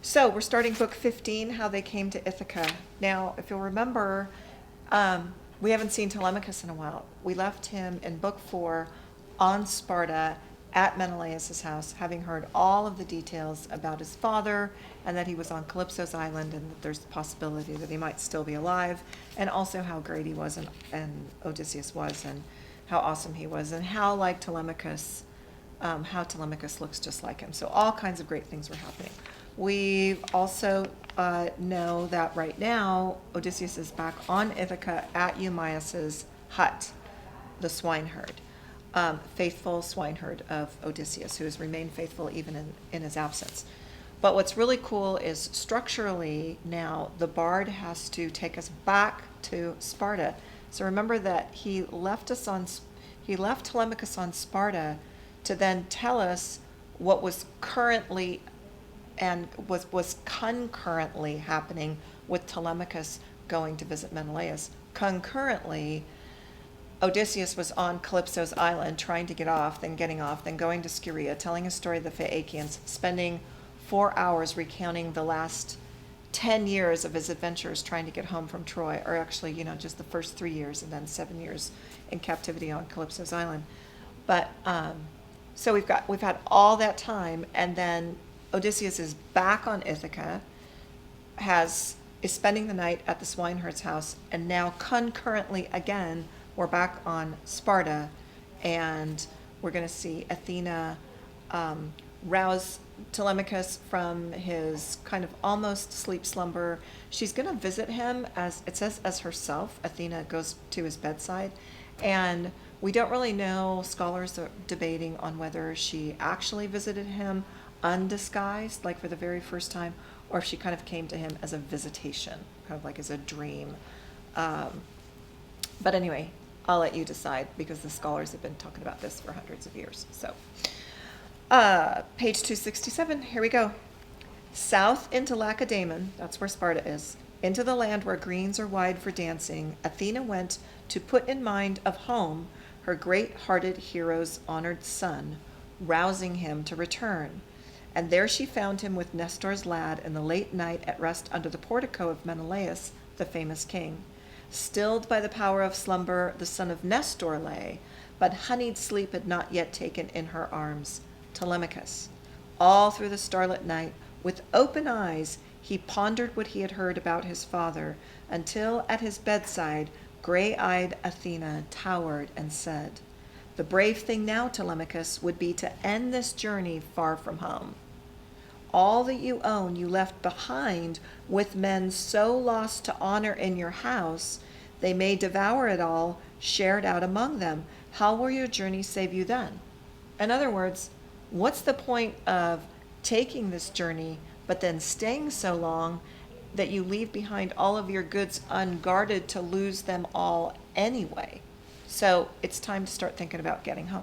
So we're starting book 15, How They Came to Ithaca. Now, if you'll remember, we haven't seen Telemachus in a while. We left him in book 4 on Sparta at Menelaus' house, having heard all of the details about his father and that he was on Calypso's island and that there's the possibility that he might still be alive, and also how great he was and Odysseus was and how awesome he was and how like Telemachus, how Telemachus looks just like him. So all kinds of great things were happening. We also know that right now Odysseus is back on Ithaca at Eumaeus's hut, the swineherd, faithful swineherd of Odysseus, who has remained faithful even in his absence. But what's really cool is structurally now the bard has to take us back to Sparta. So remember that he left Telemachus on Sparta to then tell us what was currently and was concurrently happening with Telemachus going to visit Menelaus. Concurrently, Odysseus was on Calypso's island trying to get off, then getting off, then going to Scheria, telling a story of the Phaeacians, spending 4 hours recounting the last 10 years of his adventures trying to get home from Troy, or actually, just the first 3 years and then 7 years in captivity on Calypso's island. But so we've had all that time, and then Odysseus is back on Ithaca, is spending the night at the swineherd's house, and now concurrently again, we're back on Sparta, and we're going to see Athena rouse Telemachus from his kind of almost sleep slumber. She's going to visit him, as it says, as herself. Athena goes to his bedside, and we don't really know. Scholars are debating on whether she actually visited him undisguised, like for the very first time, or if she kind of came to him as a visitation, kind of like as a dream. But anyway, I'll let you decide, because the scholars have been talking about this for hundreds of years. So, page 267, here we go. South into Lacedaemon, that's where Sparta is, into the land where greens are wide for dancing, Athena went to put in mind of home her great-hearted hero's honored son, rousing him to return. And there she found him with Nestor's lad in the late night at rest under the portico of Menelaus, the famous king. Stilled by the power of slumber, the son of Nestor lay, but honeyed sleep had not yet taken in her arms Telemachus. All through the starlit night, with open eyes, he pondered what he had heard about his father, until at his bedside, gray-eyed Athena towered and said, "The brave thing now, Telemachus, would be to end this journey far from home. All that you own you left behind with men so lost to honor in your house, they may devour it all, shared out among them. How will your journey save you then?" In other words, what's the point of taking this journey, but then staying so long that you leave behind all of your goods unguarded to lose them all anyway? So it's time to start thinking about getting home.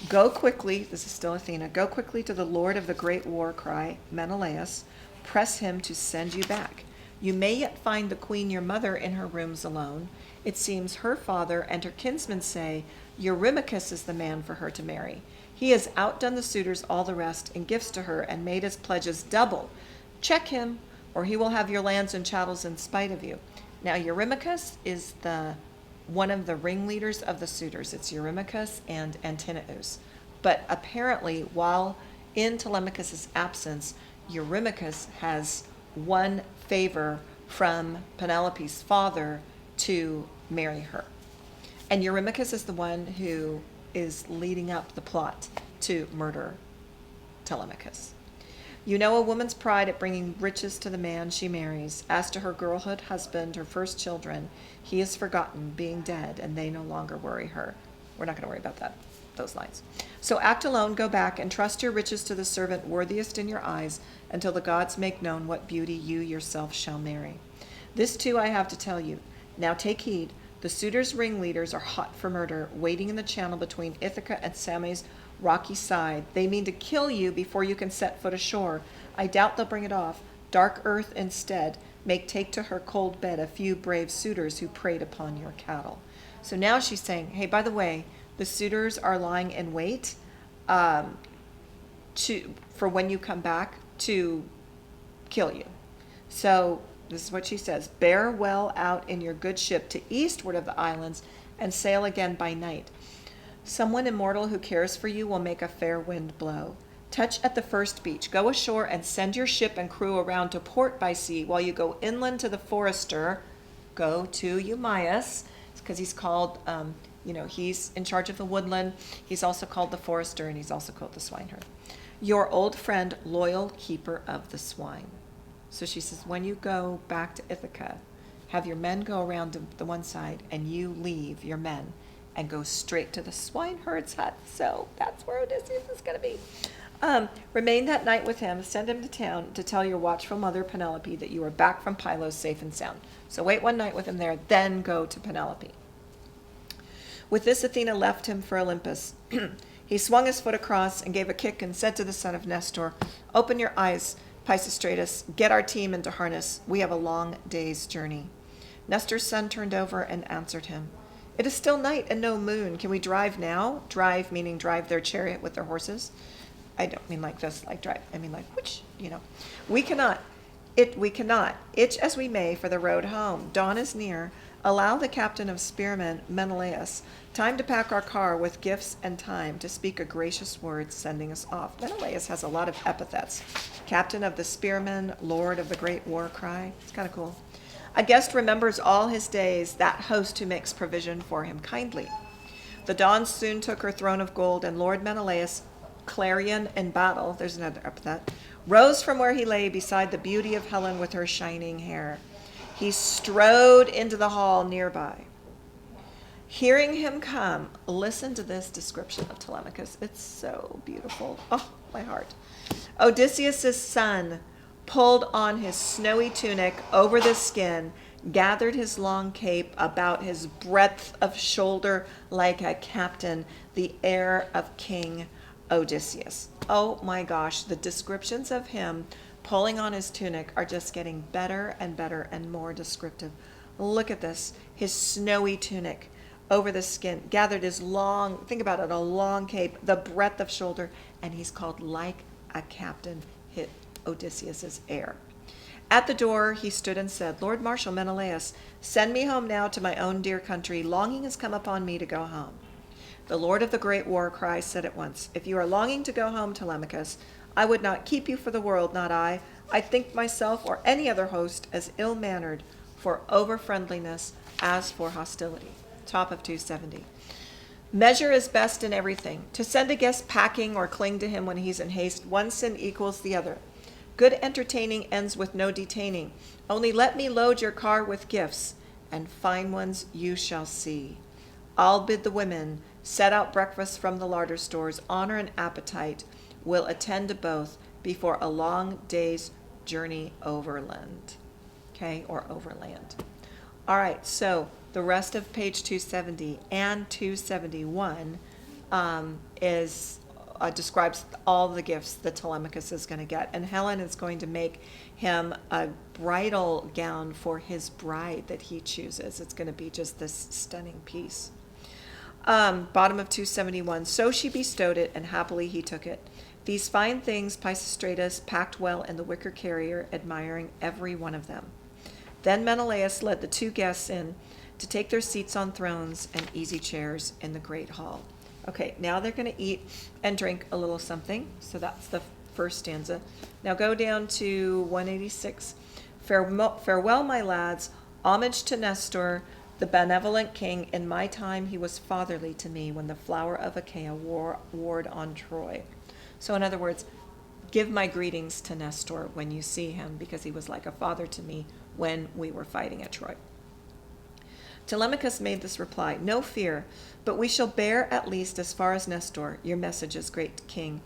Go quickly, this is still Athena, go quickly to the lord of the great war cry, Menelaus, press him to send you back. You may yet find the queen your mother in her rooms alone. It seems her father and her kinsmen say Eurymachus is the man for her to marry. He has outdone the suitors all the rest in gifts to her and made his pledges double. Check him, or he will have your lands and chattels in spite of you. Now Eurymachus is one of the ringleaders of the suitors. It's Eurymachus and Antinous. But apparently, while in Telemachus' absence, Eurymachus has won favor from Penelope's father to marry her. And Eurymachus is the one who is leading up the plot to murder Telemachus. You know a woman's pride at bringing riches to the man she marries. As to her girlhood husband, her first children, he is forgotten, being dead, and they no longer worry her. We're not going to worry about those lines. So act alone, go back, and trust your riches to the servant worthiest in your eyes, until the gods make known what beauty you yourself shall marry. This too I have to tell you. Now take heed. The suitors' ringleaders are hot for murder, waiting in the channel between Ithaca and Same's rocky side. They mean to kill you before you can set foot ashore. I doubt they'll bring it off. Dark earth instead. Make take to her cold bed a few brave suitors who preyed upon your cattle. So now she's saying, hey, by the way, the suitors are lying in wait for when you come back to kill you. So this is what she says: bear well out in your good ship to eastward of the islands and sail again by night. Someone immortal who cares for you will make a fair wind blow. Touch at the first beach. Go ashore and send your ship and crew around to port by sea while you go inland to the forester. Go to Eumaeus, because he's called, he's in charge of the woodland. He's also called the forester, and he's also called the swineherd. Your old friend, loyal keeper of the swine. So she says, when you go back to Ithaca, have your men go around to the one side, and you leave your men and go straight to the swineherd's hut. So that's where Odysseus is going to be. Remain that night with him. Send him to town to tell your watchful mother Penelope that you are back from Pylos safe and sound. So wait one night with him there, then go to Penelope. With this, Athena left him for Olympus. He swung his foot across and gave a kick and said to the son of Nestor, open your eyes, Pisistratus, get our team into harness. We have a long day's journey. Nestor's son turned over and answered him, it is still night and no moon. Can we drive now? Drive, meaning drive their chariot with their horses. I don't mean like this, like drive. I mean like, which, We cannot. We cannot. Itch as we may for the road home. Dawn is near. Allow the captain of spearmen, Menelaus, time to pack our car with gifts and time to speak a gracious word sending us off. Menelaus has a lot of epithets. Captain of the spearmen, lord of the great war cry. It's kind of cool. A guest remembers all his days, that host who makes provision for him kindly. The dawn soon took her throne of gold, and Lord Menelaus, clarion in battle, there's another epithet, rose from where he lay beside the beauty of Helen with her shining hair. He strode into the hall nearby. Hearing him come, listen to this description of Telemachus. It's so beautiful. Oh, my heart. Odysseus' son pulled on his snowy tunic over the skin, gathered his long cape about his breadth of shoulder like a captain, the heir of King Odysseus. Oh my gosh, the descriptions of him pulling on his tunic are just getting better and better and more descriptive. Look at this, his snowy tunic over the skin, gathered his long, think about it, a long cape, the breadth of shoulder, and he's called like a captain, hit Odysseus' heir. At the door he stood and said, Lord Marshal Menelaus, send me home now to my own dear country. Longing has come upon me to go home. The Lord of the great war cry said at once, if you are longing to go home, Telemachus, I would not keep you for the world, not I. I think myself or any other host as ill-mannered for over-friendliness as for hostility. Top of 270. Measure is best in everything. To send a guest packing or cling to him when he's in haste, one sin equals the other. Good entertaining ends with no detaining. Only let me load your car with gifts, and fine ones you shall see. I'll bid the women set out breakfast from the larder stores. Honor and appetite will attend to both before a long day's journey overland. Okay, or overland. All right, so the rest of page 270 and 271 describes all the gifts that Telemachus is going to get. And Helen is going to make him a bridal gown for his bride that he chooses. It's going to be just this stunning piece. Bottom of 271. So she bestowed it, and happily he took it. These fine things Pisistratus packed well in the wicker carrier, admiring every one of them. Then Menelaus led the two guests in to take their seats on thrones and easy chairs in the great hall. Okay, now they're going to eat and drink a little something. So that's the first stanza. Now go down to 186. Farewell, my lads. Homage to Nestor, the benevolent king. In my time he was fatherly to me when the flower of Achaia warred on Troy. So in other words, give my greetings to Nestor when you see him, because he was like a father to me when we were fighting at Troy. Telemachus made this reply, no fear, but we shall bear at least as far as Nestor, your messages, great king.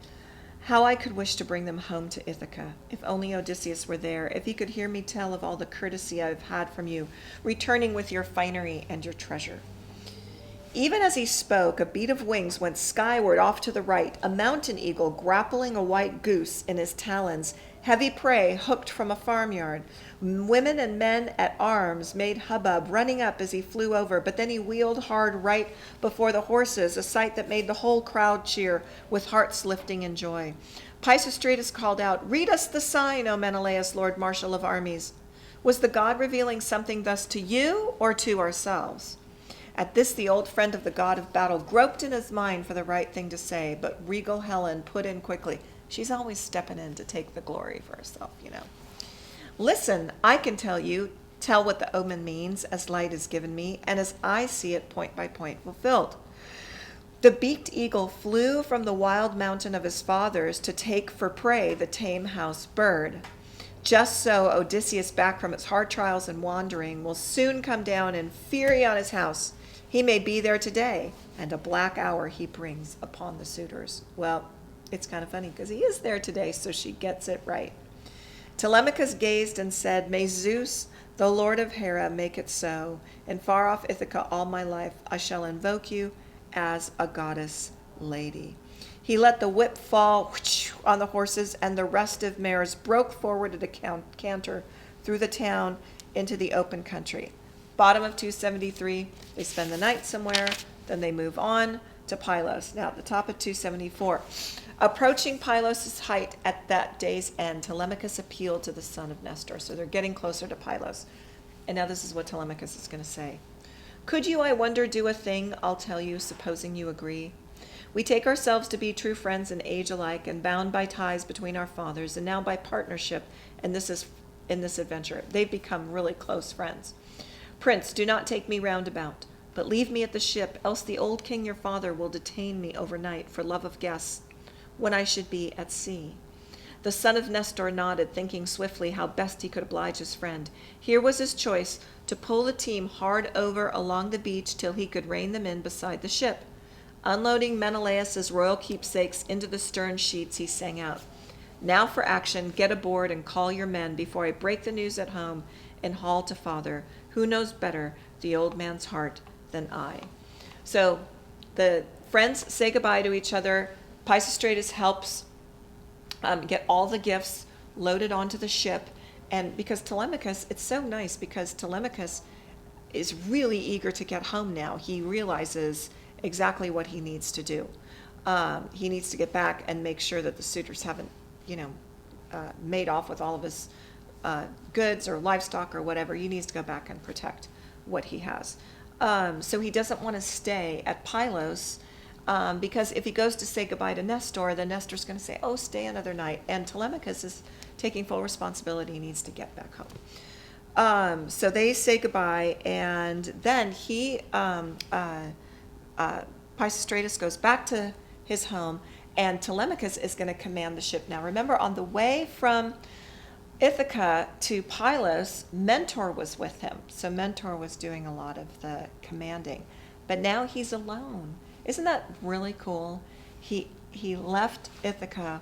How I could wish to bring them home to Ithaca. If only Odysseus were there, if he could hear me tell of all the courtesy I've had from you, returning with your finery and your treasure. Even as he spoke, a beat of wings went skyward off to the right, a mountain eagle grappling a white goose in his talons, heavy prey hooked from a farmyard. Women and men at arms made hubbub, running up as he flew over, but then he wheeled hard right before the horses, a sight that made the whole crowd cheer, with hearts lifting in joy. Pisistratus called out, "Read us the sign, O Menelaus, Lord Marshal of Armies. Was the god revealing something thus to you or to ourselves?" At this, the old friend of the god of battle groped in his mind for the right thing to say, but regal Helen put in quickly. She's always stepping in to take the glory for herself, you know. "Listen, I can tell what the omen means, as light is given me, and as I see it point by point fulfilled. The beaked eagle flew from the wild mountain of his fathers to take for prey the tame house bird. Just so Odysseus, back from his hard trials and wandering, will soon come down in fury on his house. He may be there today, and a black hour he brings upon the suitors." Well, it's kind of funny because he is there today, so she gets it right. Telemachus gazed and said, "May Zeus, the Lord of Hera, make it so. In far off Ithaca all my life I shall invoke you as a goddess lady." He let the whip fall on the horses, and the restive mares broke forward at a canter through the town into the open country. Bottom of 273, they spend the night somewhere, then they move on to Pylos. Now at the top of 274, approaching Pylos' height at that day's end, Telemachus appealed to the son of Nestor. So they're getting closer to Pylos. And now this is what Telemachus is going to say. "Could you, I wonder, do a thing I'll tell you, supposing you agree? We take ourselves to be true friends in age alike, and bound by ties between our fathers, and now by partnership, and this is in this adventure. They've become really close friends. Prince, do not take me roundabout, but leave me at the ship, else the old king your father will detain me overnight for love of guests, when I should be at sea." The son of Nestor nodded, thinking swiftly how best he could oblige his friend. Here was his choice, to pull the team hard over along the beach till he could rein them in beside the ship. Unloading Menelaus' royal keepsakes into the stern sheets, he sang out, "Now for action, get aboard and call your men before I break the news at home and haul to father, who knows better the old man's heart than I." So the friends say goodbye to each other. Pisistratus helps get all the gifts loaded onto the ship. And because Telemachus, it's so nice because Telemachus is really eager to get home now. He realizes exactly what he needs to do. He needs to get back and make sure that the suitors haven't, made off with all of his goods or livestock or whatever. He needs to go back and protect what he has. So he doesn't want to stay at Pylos because if he goes to say goodbye to Nestor, then Nestor's going to say, "Oh, stay another night." And Telemachus is taking full responsibility. He needs to get back home. So they say goodbye, and then Pisistratus goes back to his home, and Telemachus is going to command the ship. Now remember, on the way from Ithaca to Pylos, Mentor was with him. So Mentor was doing a lot of the commanding. But now he's alone. Isn't that really cool? He left Ithaca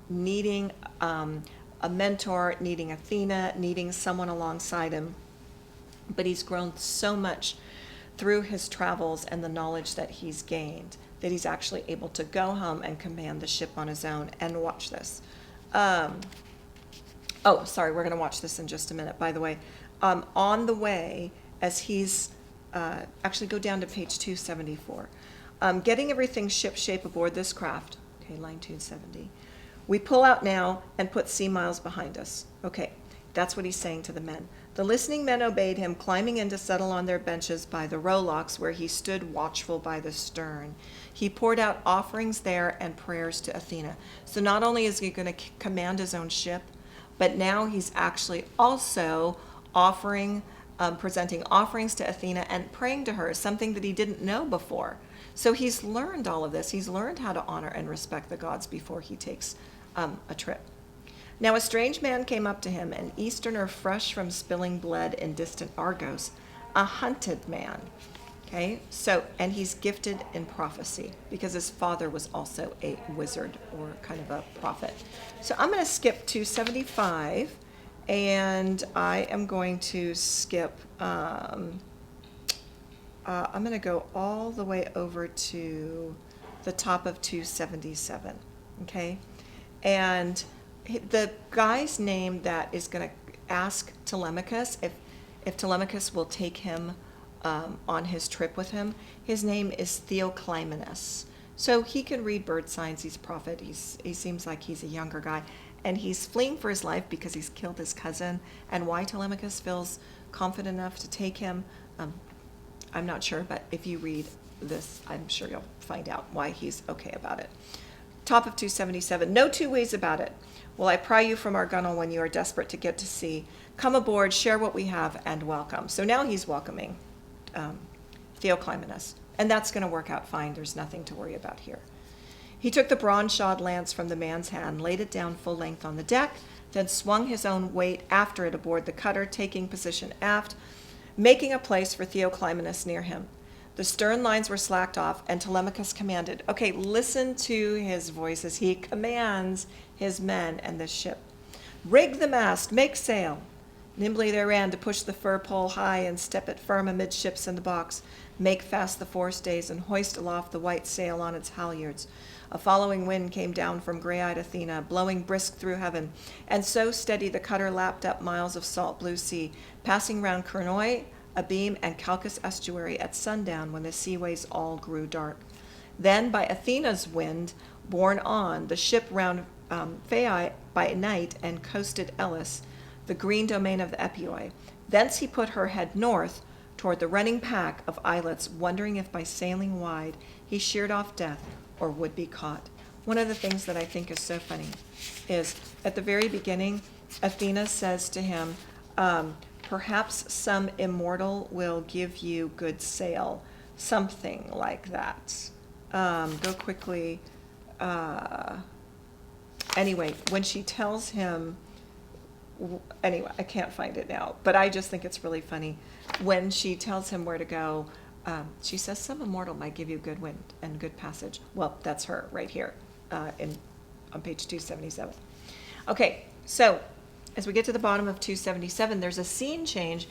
needing a mentor, needing Athena, needing someone alongside him. But he's grown so much through his travels and the knowledge that he's gained that he's actually able to go home and command the ship on his own. And watch this. We're going to watch this in just a minute, by the way. On the way, as he's, actually go down to page 274. Getting everything ship-shape aboard this craft. Okay, line 270. We pull out now and put sea miles behind us. Okay, that's what he's saying to the men. The listening men obeyed him, climbing in to settle on their benches by the rowlocks where he stood watchful by the stern. He poured out offerings there and prayers to Athena. So not only is he going to command his own ship, but now he's actually also presenting offerings to Athena and praying to her, something that he didn't know before. So he's learned all of this. He's learned how to honor and respect the gods before he takes a trip. Now a strange man came up to him, an Easterner fresh from spilling blood in distant Argos, a hunted man. Okay, and he's gifted in prophecy because his father was also a wizard or kind of a prophet. So I'm going to skip 275, and I am going to skip, I'm going to go all the way over to the top of 277, okay? And the guy's name that is going to ask Telemachus if Telemachus will take him on his trip with him, his name is Theoclymenus. So he can read bird signs. He's a prophet. He seems like he's a younger guy. And he's fleeing for his life because he's killed his cousin. And why Telemachus feels confident enough to take him, I'm not sure. But if you read this, I'm sure you'll find out why he's okay about it. Top of 277. No two ways about it. Will I pry you from our gunwale when you are desperate to get to sea? Come aboard, share what we have, and welcome. So now he's welcoming Theoclymenus. And that's going to work out fine. There's nothing to worry about here. He took the bronze-shod lance from the man's hand, laid it down full length on the deck, then swung his own weight after it aboard the cutter, taking position aft, making a place for Theoclymenus near him. The stern lines were slacked off, and Telemachus commanded. Okay, listen to his voice as he commands his men and the ship. Rig the mast, make sail. Nimbly they ran to push the fir pole high and step it firm amidships in the box, make fast the forestays, and hoist aloft the white sail on its halyards. A following wind came down from gray-eyed Athena, blowing brisk through heaven, and so steady the cutter lapped up miles of salt blue sea, passing round Kernoi, Abeam, and Chalcus estuary at sundown when the seaways all grew dark. Then by Athena's wind, borne on, the ship round Phae by night and coasted Elis, the green domain of the Epioi. Thence he put her head north toward the running pack of islets, wondering if by sailing wide he sheared off death or would be caught. One of the things that I think is so funny is at the very beginning, Athena says to him, perhaps some immortal will give you good sail, something like that. Go quickly. Anyway, when she tells him, anyway, I can't find it now, but I just think it's really funny. When she tells him where to go, she says, some immortal might give you good wind and good passage. Well, that's her right here on page 277. Okay, so as we get to the bottom of 277, there's a scene change.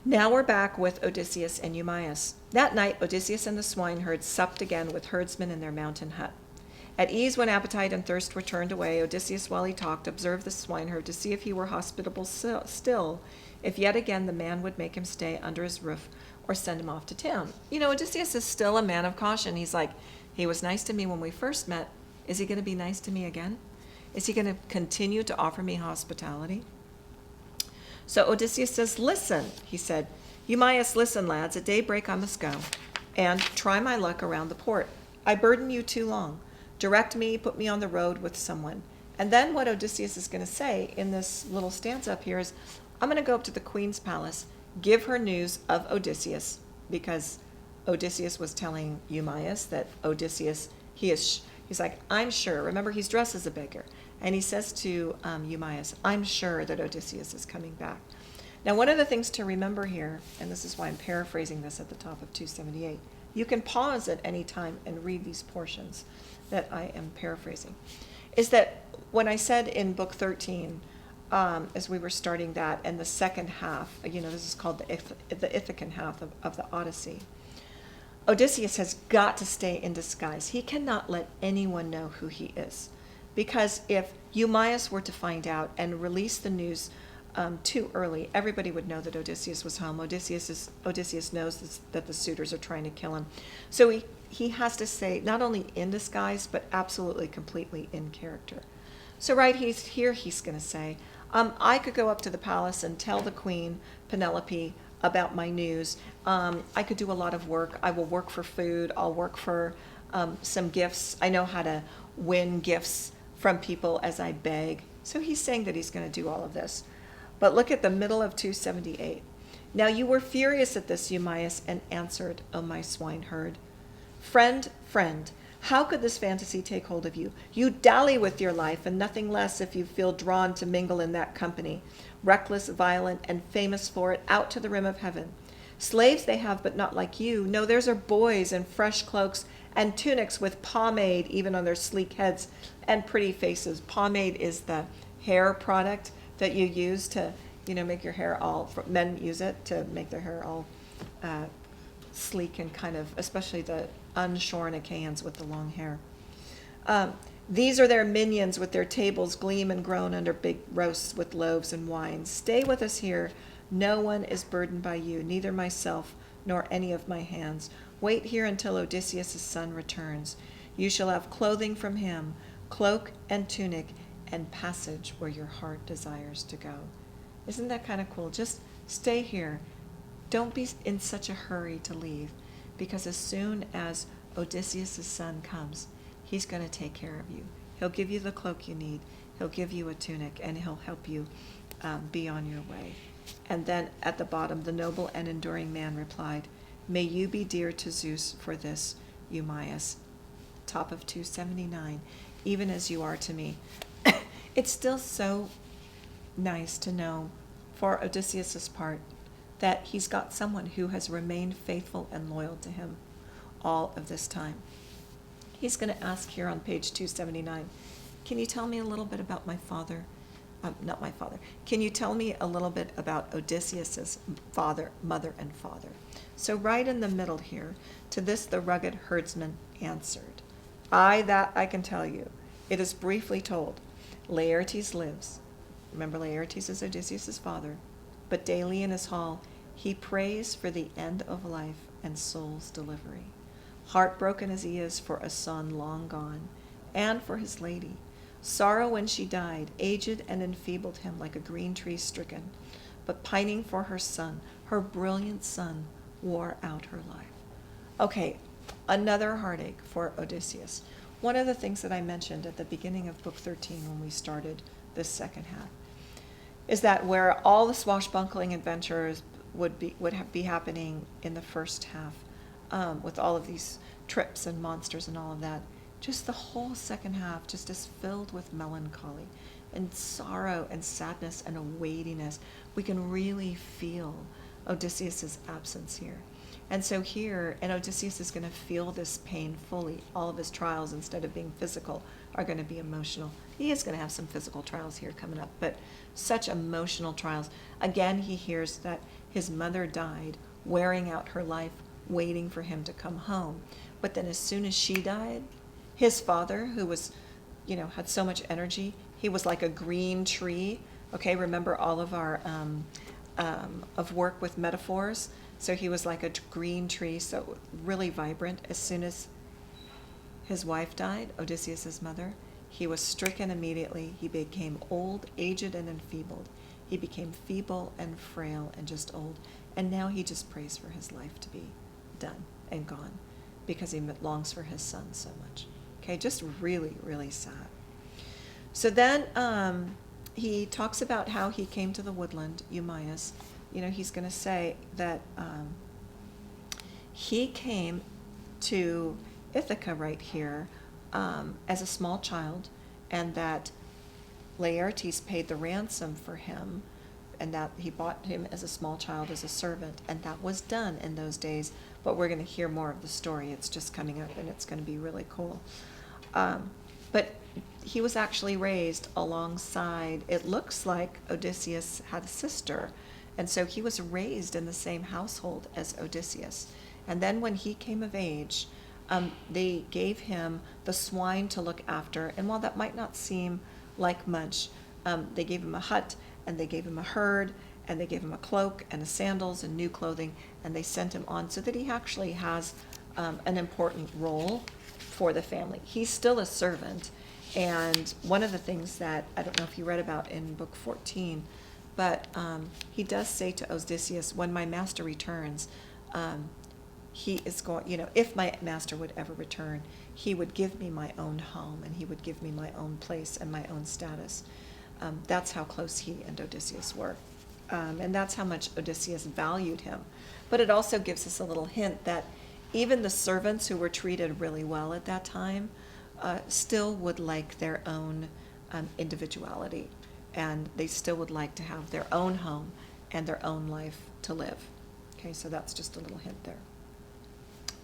Now we're back with Odysseus and Eumaeus. That night, Odysseus and the swineherd supped again with herdsmen in their mountain hut. At ease when appetite and thirst were turned away, Odysseus, while he talked, observed the swineherd to see if he were hospitable still, if yet again the man would make him stay under his roof or send him off to town. You know, Odysseus is still a man of caution. He's like, he was nice to me when we first met. Is he going to be nice to me again? Is he going to continue to offer me hospitality? So Odysseus says, listen, he said. Eumaeus, listen, lads, at daybreak I must go and try my luck around the port. I burden you too long. Direct me, put me on the road with someone. And then what Odysseus is going to say in this little stanza up here is, I'm going to go up to the queen's palace, give her news of Odysseus, because Odysseus was telling Eumaeus that Odysseus, he's like, I'm sure. Remember, he's dressed as a beggar. And he says to Eumaeus, I'm sure that Odysseus is coming back. Now, one of the things to remember here, and this is why I'm paraphrasing this at the top of 278, you can pause at any time and read these portions that I am paraphrasing, is that when I said in book 13, as we were starting that, and the second half, this is called the Ithacan half of the Odyssey, Odysseus has got to stay in disguise. He cannot let anyone know who he is. Because if Eumaeus were to find out and release the news too early, everybody would know that Odysseus was home. Odysseus knows that the suitors are trying to kill him. So he has to stay not only in disguise, but absolutely, completely in character. So he's going to say, I could go up to the palace and tell the queen, Penelope, about my news. I could do a lot of work. I will work for food. I'll work for some gifts. I know how to win gifts from people as I beg. So he's saying that he's going to do all of this. But look at the middle of 278. Now you were furious at this, Eumaeus, and answered, O my swineherd. Friend, how could this fantasy take hold of you? You dally with your life, and nothing less if you feel drawn to mingle in that company. Reckless, violent, and famous for it, out to the rim of heaven. Slaves they have, but not like you. No, theirs are boys in fresh cloaks and tunics with pomade even on their sleek heads and pretty faces. Pomade is the hair product that you use to, make your hair all, men use it to make their hair all sleek and kind of, especially the unshorn Achaeans with the long hair. These are their minions with their tables gleam and groan under big roasts with loaves and wine. Stay with us here. No one is burdened by you, neither myself nor any of my hands. Wait here until Odysseus' son returns. You shall have clothing from him, cloak and tunic, and passage where your heart desires to go. Isn't that kind of cool? Just stay here. Don't be in such a hurry to leave, because as soon as Odysseus' son comes, he's going to take care of you. He'll give you the cloak you need. He'll give you a tunic, and he'll help you be on your way. And then at the bottom, the noble and enduring man replied, may you be dear to Zeus for this, Eumaeus. Top of 279, even as you are to me. It's still so nice to know for Odysseus' part that he's got someone who has remained faithful and loyal to him all of this time. He's going to ask here on page 279, can you tell me a little bit about my father? Not my father. Can you tell me a little bit about Odysseus' father, mother, and father? So right in the middle here, to this the rugged herdsman answered, that I can tell you. It is briefly told. Laertes lives. Remember, Laertes is Odysseus' father. But daily in his hall, he prays for the end of life and soul's delivery. Heartbroken as he is for a son long gone, and for his lady. Sorrow when she died, aged and enfeebled him like a green tree stricken. But pining for her son, her brilliant son, wore out her life. Okay, another heartache for Odysseus. One of the things that I mentioned at the beginning of book 13 when we started this second half is that where all the swashbuckling adventures would be happening in the first half, with all of these trips and monsters and all of that, just the whole second half just is filled with melancholy and sorrow and sadness and a weightiness. We can really feel Odysseus' absence here. And so here, and Odysseus is going to feel this pain fully. All of his trials, instead of being physical, are going to be emotional. He is going to have some physical trials here coming up, but such emotional trials. Again, he hears that his mother died, wearing out her life, waiting for him to come home. But then as soon as she died, his father, who was, had so much energy, he was like a green tree. Okay, remember all of our of work with metaphors? So he was like a green tree, so really vibrant. As soon as his wife died, Odysseus' mother, he was stricken immediately. He became old, aged, and enfeebled. He became feeble and frail and just old. And now he just prays for his life to be done and gone because he longs for his son so much. Okay, just really, really sad. So then he talks about how he came to the woodland, Eumaeus. He's going to say that he came to Ithaca right here as a small child, and that Laertes paid the ransom for him, and that he bought him as a small child as a servant, and that was done in those days. But we're going to hear more of the story. It's just coming up, and it's going to be really cool. But he was actually raised alongside, it looks like Odysseus had a sister, and so he was raised in the same household as Odysseus. And then when he came of age, they gave him the swine to look after, and while that might not seem like much, they gave him a hut, and they gave him a herd, and they gave him a cloak and a sandals and new clothing, and they sent him on so that he actually has an important role for the family. He's still a servant, and one of the things that, I don't know if you read about in book 14, but he does say to Odysseus, when my master returns, he is going, if my master would ever return, he would give me my own home, and he would give me my own place and my own status. That's how close he and Odysseus were. And that's how much Odysseus valued him. But it also gives us a little hint that even the servants who were treated really well at that time still would like their own individuality, and they still would like to have their own home and their own life to live. Okay, so that's just a little hint there.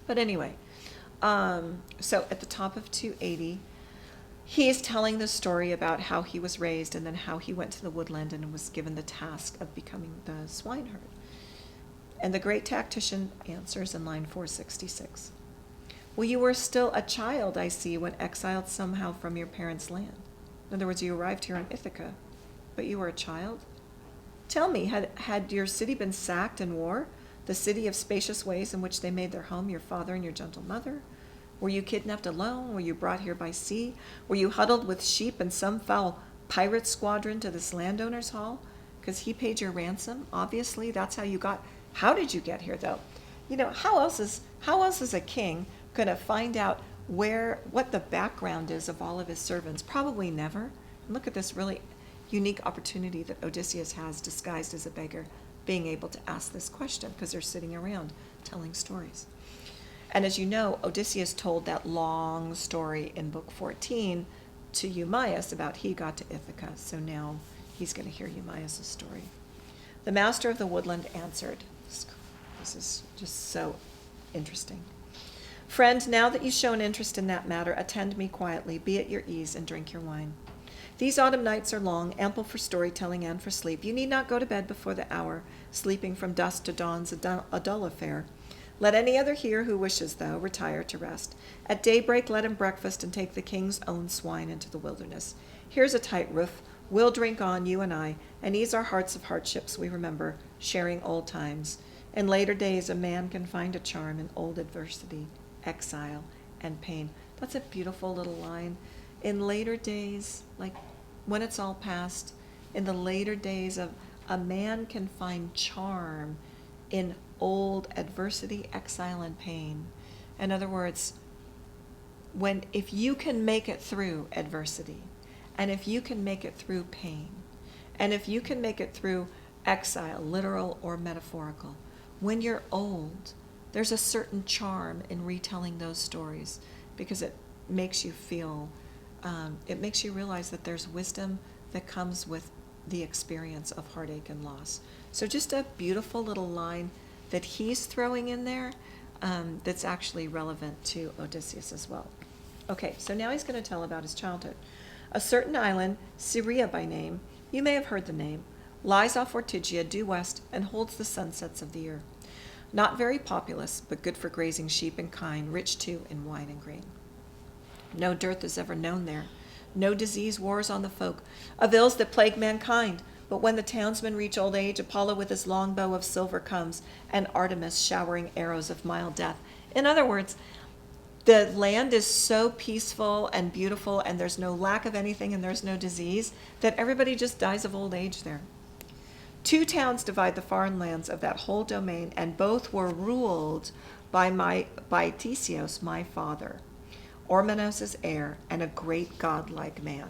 But anyway, so at the top of 280, he is telling the story about how he was raised and then how he went to the woodland and was given the task of becoming the swineherd. And the great tactician answers in line 466. Well, you were still a child, I see, when exiled somehow from your parents' land. In other words, you arrived here in Ithaca, but you were a child? Tell me, had your city been sacked in war, the city of spacious ways in which they made their home, your father and your gentle mother? Were you kidnapped alone? Were you brought here by sea? Were you huddled with sheep in some foul pirate squadron to this landowner's hall? Because he paid your ransom, obviously. That's how you got. How did you get here, though? How else is a king going to find out what the background is of all of his servants? Probably never. And look at this really unique opportunity that Odysseus has, disguised as a beggar, being able to ask this question because they're sitting around telling stories. And as you know, Odysseus told that long story in book 14 to Eumaeus about he got to Ithaca. So now he's going to hear Eumaeus' story. The master of the woodland answered. This is just so interesting. Friend, now that you've shown interest in that matter, attend me quietly, be at your ease, and drink your wine. These autumn nights are long, ample for storytelling and for sleep. You need not go to bed before the hour. Sleeping from dusk to dawn's a dull affair. Let any other here who wishes, though, retire to rest. At daybreak, let him breakfast and take the king's own swine into the wilderness. Here's a tight roof. We'll drink on, you and I, and ease our hearts of hardships we remember, sharing old times. In later days, a man can find a charm in old adversity, exile, and pain. That's a beautiful little line. In later days, like when it's all past, in the later days of a man can find charm in old adversity, exile, and pain. In other words, if you can make it through adversity, and if you can make it through pain, and if you can make it through exile, literal or metaphorical, when you're old, there's a certain charm in retelling those stories because it makes you feel, it makes you realize that there's wisdom that comes with the experience of heartache and loss. So just a beautiful little line that he's throwing in there that's actually relevant to Odysseus as well. Okay, so now he's going to tell about his childhood. A certain island, Syria by name, you may have heard the name, lies off Ortygia due west and holds the sunsets of the year. Not very populous, but good for grazing sheep and kine, rich too in wine and grain. No dearth is ever known there. No disease wars on the folk, of ills that plague mankind. But when the townsmen reach old age, Apollo with his long bow of silver comes, and Artemis showering arrows of mild death. In other words, the land is so peaceful and beautiful, and there's no lack of anything, and there's no disease, that everybody just dies of old age there. 2 towns divide the foreign lands of that whole domain, and both were ruled by Theseus, my father, Ormenos' heir, and a great godlike man.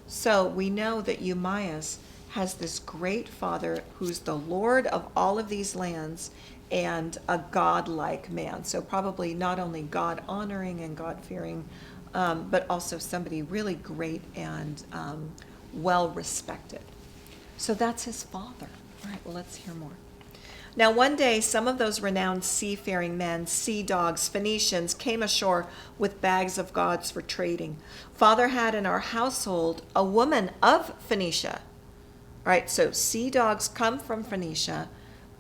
So we know that Eumaeus has this great father who's the lord of all of these lands and a godlike man. So probably not only God honoring and God fearing, but also somebody really great and well respected. So that's his father. All right, well, let's hear more. Now, one day, some of those renowned seafaring men, sea dogs, Phoenicians, came ashore with bags of goods for trading. Father had in our household a woman of Phoenicia. All right, so sea dogs come from Phoenicia,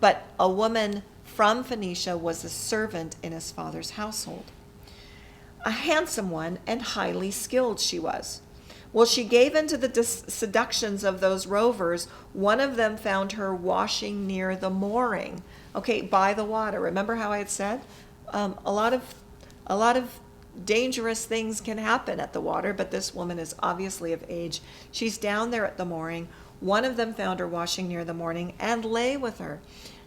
but a woman from Phoenicia was a servant in his father's household. A handsome one and highly skilled she was. Well, she gave into the seductions of those rovers. One of them found her washing near the mooring, okay, by the water. Remember how I had said a lot of dangerous things can happen at the water, but this woman is obviously of age. She's down there at the mooring. One of them found her washing near the mooring and lay with her,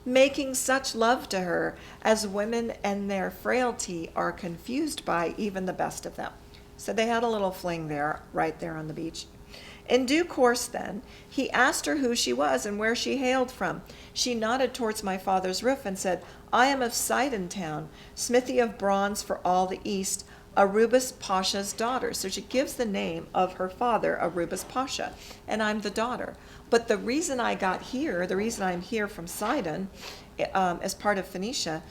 making such love to her as women and their frailty are confused by, even the best of them. So they had a little fling there, right there on the beach. In due course, then, he asked her who she was and where she hailed from. She nodded towards my father's roof and said, I am of Sidon town, smithy of bronze for all the east, Arubas Pasha's daughter. So she gives the name of her father, Arubas Pasha, and I'm the daughter. But the reason I got here, the reason I'm here from Sidon, as part of Phoenicia,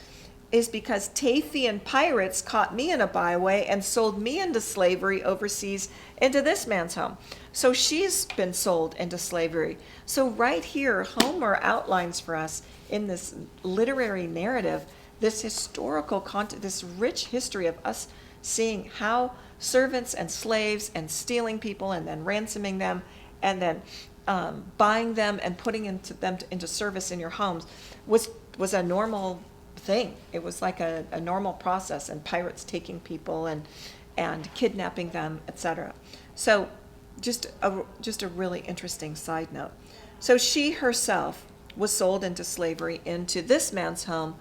is because Taphian pirates caught me in a byway and sold me into slavery overseas into this man's home. So she's been sold into slavery. So right here, Homer outlines for us in this literary narrative, this historical content, this rich history of us seeing how servants and slaves and stealing people and then ransoming them and then buying them and putting them into service in your homes was a normal thing. It was like a normal process, and pirates taking people and kidnapping them, etc. So just a really interesting side note. So she herself was sold into slavery into this man's home.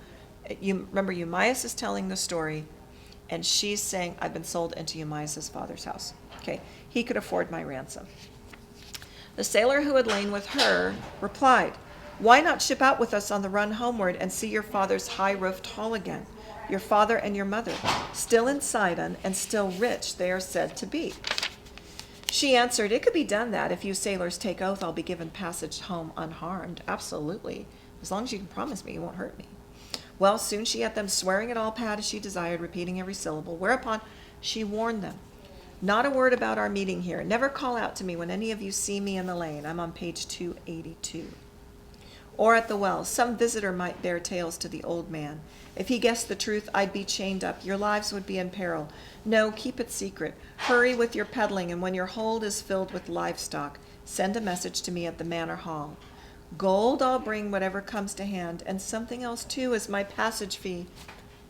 You remember, Eumaeus is telling the story, and she's saying, I've been sold into Eumaeus' father's house. Okay, he could afford my ransom. The sailor who had lain with her replied, why not ship out with us on the run homeward and see your father's high-roofed hall again? Your father and your mother, still in Sidon and still rich, they are said to be. She answered, it could be done that. If you sailors take oath, I'll be given passage home unharmed. Absolutely. As long as you can promise me you won't hurt me. Well, soon she had them swearing it all pat as she desired, repeating every syllable, whereupon she warned them, not a word about our meeting here. Never call out to me when any of you see me in the lane. I'm on page 282. Or at the well, some visitor might bear tales to the old man. If he guessed the truth, I'd be chained up. Your lives would be in peril. No, keep it secret. Hurry with your peddling, and when your hold is filled with livestock, send a message to me at the manor hall. Gold I'll bring, whatever comes to hand, and something else too as my passage fee.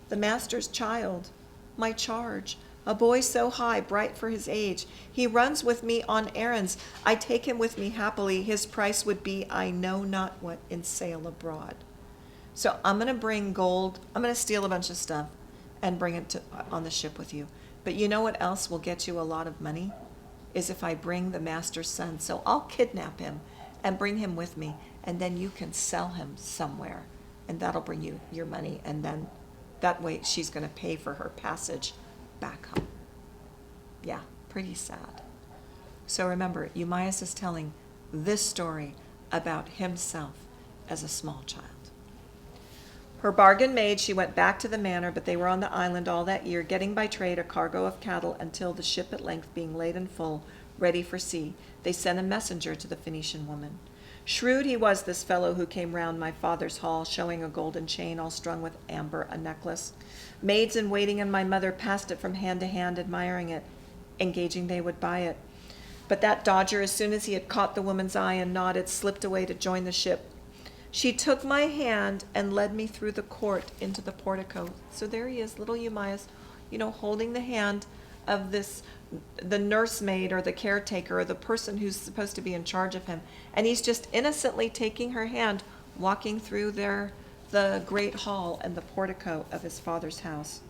The master's child, my charge, a boy so high, bright for his age. He runs with me on errands. I take him with me happily. His price would be I know not what in sail abroad. So I'm going to bring gold. I'm going to steal a bunch of stuff and bring it on the ship with you. But you know what else will get you a lot of money? Is if I bring the master's son. So I'll kidnap him and bring him with me, and then you can sell him somewhere, and that'll bring you your money, and then that way she's going to pay for her passage back home. Yeah, pretty sad. So remember, Eumaeus is telling this story about himself as a small child. Her bargain made, she went back to the manor, but they were on the island all that year, getting by trade a cargo of cattle, until the ship at length being laden full, ready for sea, they sent a messenger to the Phoenician woman. Shrewd he was, this fellow who came round my father's hall, showing a golden chain all strung with amber, a necklace. Maids in waiting and my mother passed it from hand to hand, admiring it, engaging they would buy it. But that dodger, as soon as he had caught the woman's eye and nodded, slipped away to join the ship. She took my hand and led me through the court into the portico. So there he is, little Eumaeus, holding the hand of the nursemaid or the caretaker or the person who's supposed to be in charge of him. And he's just innocently taking her hand, walking through the great hall and the portico of his father's house.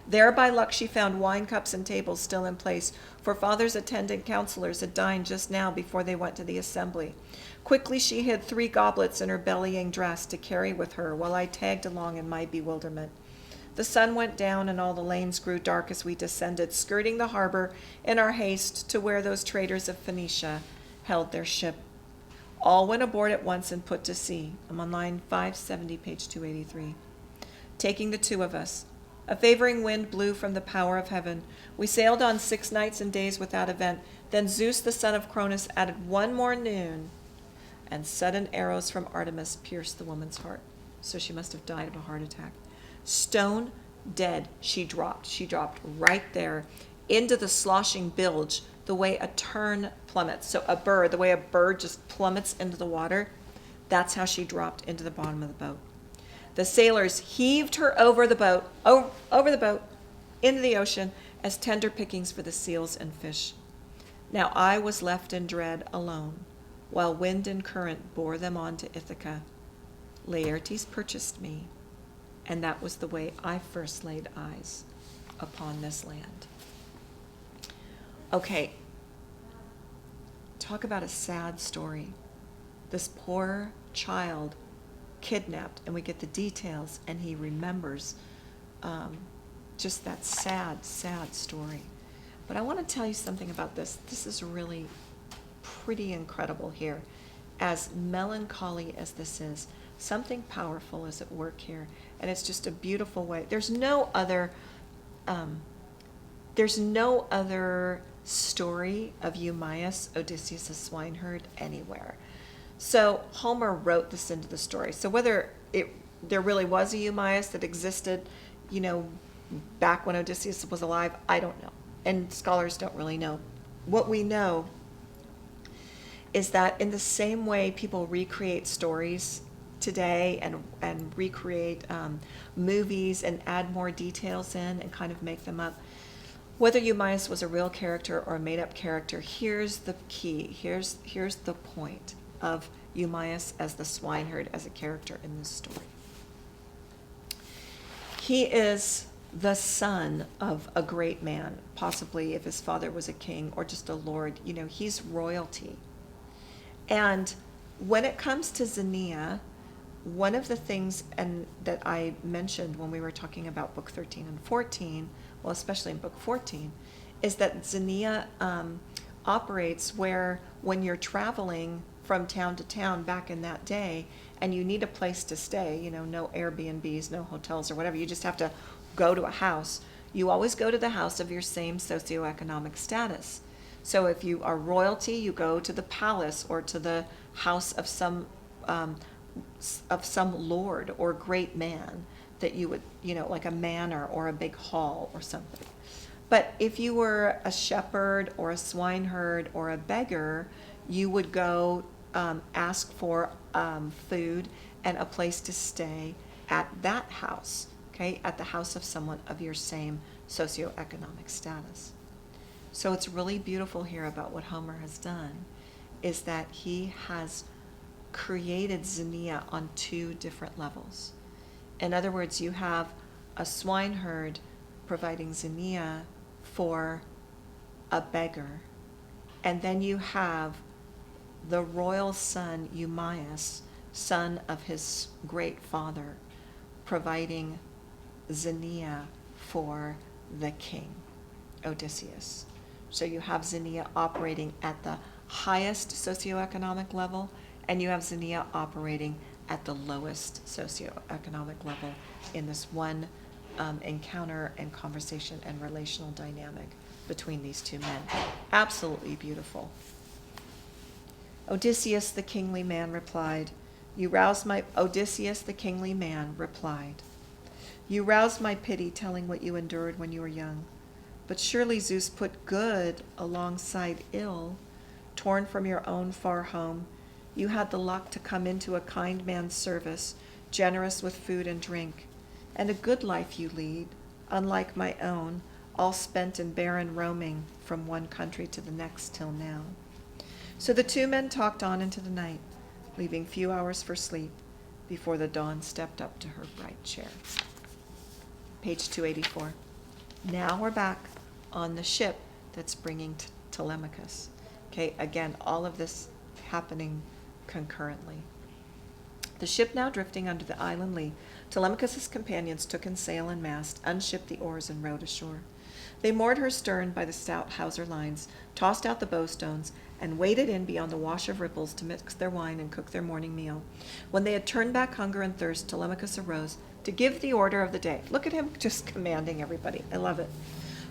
There by luck she found wine cups and tables still in place, for father's attendant counselors had dined just now before they went to the assembly. Quickly she hid 3 goblets in her bellying dress to carry with her, while I tagged along in my bewilderment. The sun went down and all the lanes grew dark as we descended, skirting the harbor in our haste to where those traders of Phoenicia held their ship. All went aboard at once and put to sea. I'm on line 570, page 283. Taking the 2 of us. A favoring wind blew from the power of heaven. We sailed on 6 nights and days without event. Then Zeus, the son of Cronus, added 1 more noon, and sudden arrows from Artemis pierced the woman's heart. So she must have died of a heart attack. Stone dead, she dropped. She dropped right there into the sloshing bilge, the way a tern plummets. So the way a bird just plummets into the water, that's how she dropped into the bottom of the boat. The sailors heaved her over the boat, into the ocean, as tender pickings for the seals and fish. Now I was left in dread alone, while wind and current bore them on to Ithaca. Laertes purchased me, and that was the way I first laid eyes upon this land. Okay, talk about a sad story. This poor child kidnapped, and we get the details, and he remembers just that sad, sad story. But I want to tell you something about this. This is really pretty incredible here. As melancholy as this is, something powerful is at work here, and it's just a beautiful way. There's no other story of Eumaeus, Odysseus, a swineherd, anywhere. So Homer wrote this into the story. So whether there really was a Eumaeus that existed, back when Odysseus was alive, I don't know. And scholars don't really know. What we know is that in the same way people recreate stories today and recreate movies and add more details in and kind of make them up. Whether Eumaeus was a real character or a made-up character, here's the key. Here's the point of Eumaeus as the swineherd, as a character in this story. He is the son of a great man, possibly if his father was a king or just a lord. You know, he's royalty. And when it comes to Xenia, one of the things that I mentioned when we were talking about book 13 and 14, well, especially in book 14, is that Xenia operates where when you're traveling from town to town back in that day and you need a place to stay, you know, no Airbnbs, no hotels or whatever, you just have to go to a house. You always go to the house of your same socioeconomic status. So if you are royalty, you go to the palace or to the house of some lord or great man that you would, you know, like a manor or a big hall or something. But if you were a shepherd or a swineherd or a beggar, you would go ask for food and a place to stay at that house, okay, at the house of someone of your same socioeconomic status. So it's really beautiful here about what Homer has done, is that he has created Xenia on two different levels. In other words, you have a swineherd providing Xenia for a beggar, and then you have the royal son Eumaeus, son of his great father, providing Xenia for the king, Odysseus. So you have Xenia operating at the highest socioeconomic level, and you have Xenia operating at the lowest socioeconomic level in this one encounter and conversation and relational dynamic between these two men. Absolutely beautiful. Odysseus the kingly man replied, Odysseus the kingly man replied, "You roused my pity telling what you endured when you were young. But surely Zeus put good alongside ill. Torn from your own far home, you had the luck to come into a kind man's service, generous with food and drink. And a good life you lead, unlike my own, all spent in barren roaming from one country to the next till now." So the two men talked on into the night, leaving few hours for sleep before the dawn stepped up to her bright chair. Page 284. Now we're back on the ship that's bringing Telemachus. Okay, again, all of this happening concurrently. The ship now drifting under the island lee, Telemachus' companions took in sail and mast, unshipped the oars, and rowed ashore. They moored her stern by the stout hawser lines, tossed out the bowstones, and waded in beyond the wash of ripples to mix their wine and cook their morning meal. When they had turned back hunger and thirst, Telemachus arose to give the order of the day. Look at him just commanding everybody. I love it.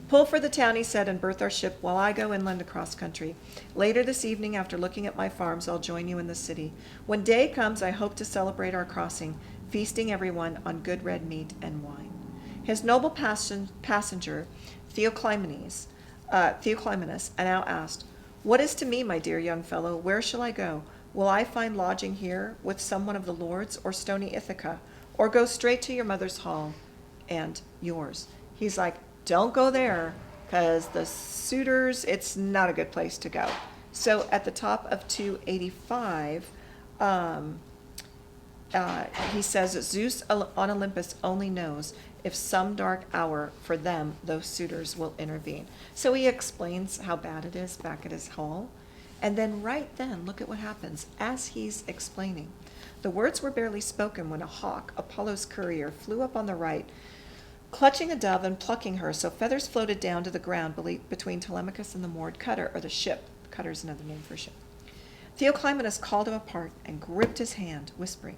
"Pull for the town," he said, "and berth our ship while I go inland across country. Later this evening, after looking at my farms, I'll join you in the city. When day comes, I hope to celebrate our crossing, feasting everyone on good red meat and wine." His noble passenger, Theoclymenus, now asked, "What is to me, my dear young fellow? Where shall I go? Will I find lodging here with someone of the lords, or stony Ithaca, or go straight to your mother's hall and yours?" He's like, don't go there, because the suitors, it's not a good place to go. So at the top of 285, he says that Zeus on Olympus only knows if some dark hour for them those suitors will intervene. So he explains how bad it is back at his hall. And then right then, look at what happens. As he's explaining, the words were barely spoken when a hawk, Apollo's courier, flew up on the right, clutching a dove and plucking her, so feathers floated down to the ground between Telemachus and the moored cutter, or the ship. Cutter is another name for ship. Theoclymenus called him apart and gripped his hand, whispering,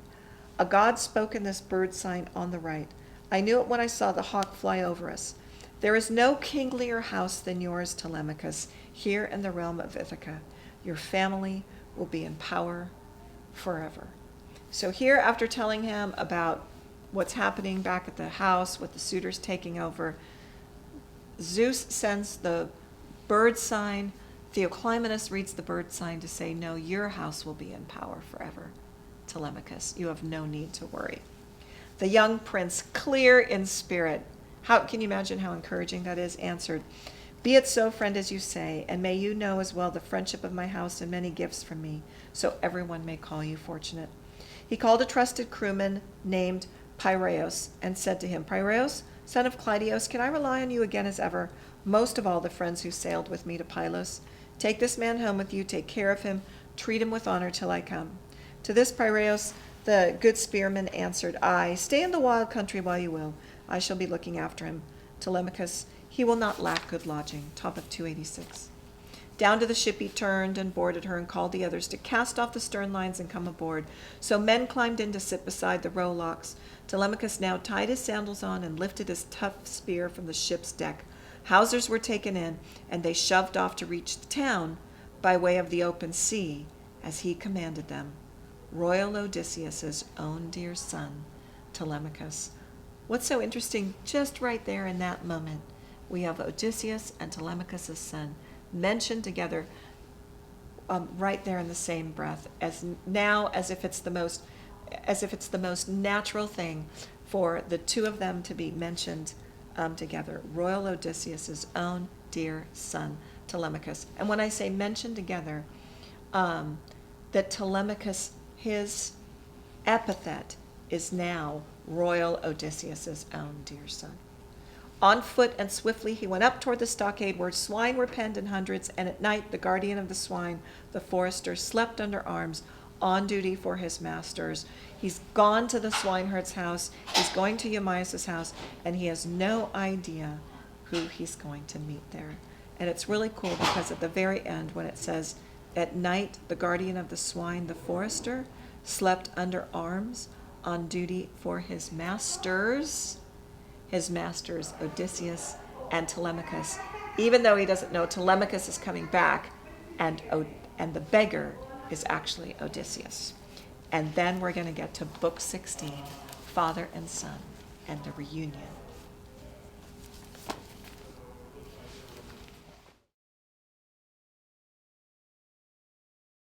"A god spoke in this bird sign on the right. I knew it when I saw the hawk fly over us. There is no kinglier house than yours, Telemachus, here in the realm of Ithaca. Your family will be in power forever." So here, after telling him about what's happening back at the house with the suitors taking over, Zeus sends the bird sign. Theoclymenus reads the bird sign to say, no, your house will be in power forever, Telemachus. You have no need to worry. The young prince, clear in spirit, how can you imagine how encouraging that is? Answered, be it so, friend, as you say, and may you know as well the friendship of my house and many gifts from me, so everyone may call you fortunate. He called a trusted crewman named Piraeus and said to him, Piraeus, son of Clydios, can I rely on you again as ever, most of all the friends who sailed with me to Pylos? Take this man home with you, take care of him, treat him with honor till I come. To this Piraeus, the good spearman, answered, Aye, stay in the wild country while you will. I shall be looking after him. Telemachus, he will not lack good lodging. Top of 286. Down to the ship he turned and boarded her and called the others to cast off the stern lines and come aboard. So men climbed in to sit beside the rowlocks. Telemachus now tied his sandals on and lifted his tough spear from the ship's deck. Hawsers were taken in, and they shoved off to reach the town by way of the open sea, as he commanded them. Royal Odysseus's own dear son, Telemachus. What's so interesting, just right there in that moment, we have Odysseus and Telemachus' son mentioned together right there in the same breath, as if it's the most natural thing for the two of them to be mentioned together. Royal Odysseus' own dear son, Telemachus. And when I say mentioned together, that Telemachus, his epithet is now Royal Odysseus' own dear son. On foot and swiftly he went up toward the stockade where swine were penned in hundreds, and at night the guardian of the swine, the forester, slept under arms on duty for his masters. He's gone to the swineherd's house, he's going to Eumaeus' house, and he has no idea who he's going to meet there. And it's really cool because at the very end, when it says, at night the guardian of the swine, the forester, slept under arms on duty for his masters, Odysseus and Telemachus, even though he doesn't know Telemachus is coming back, and the beggar is actually Odysseus. And then we're going to get to Book 16, Father and Son, and the reunion.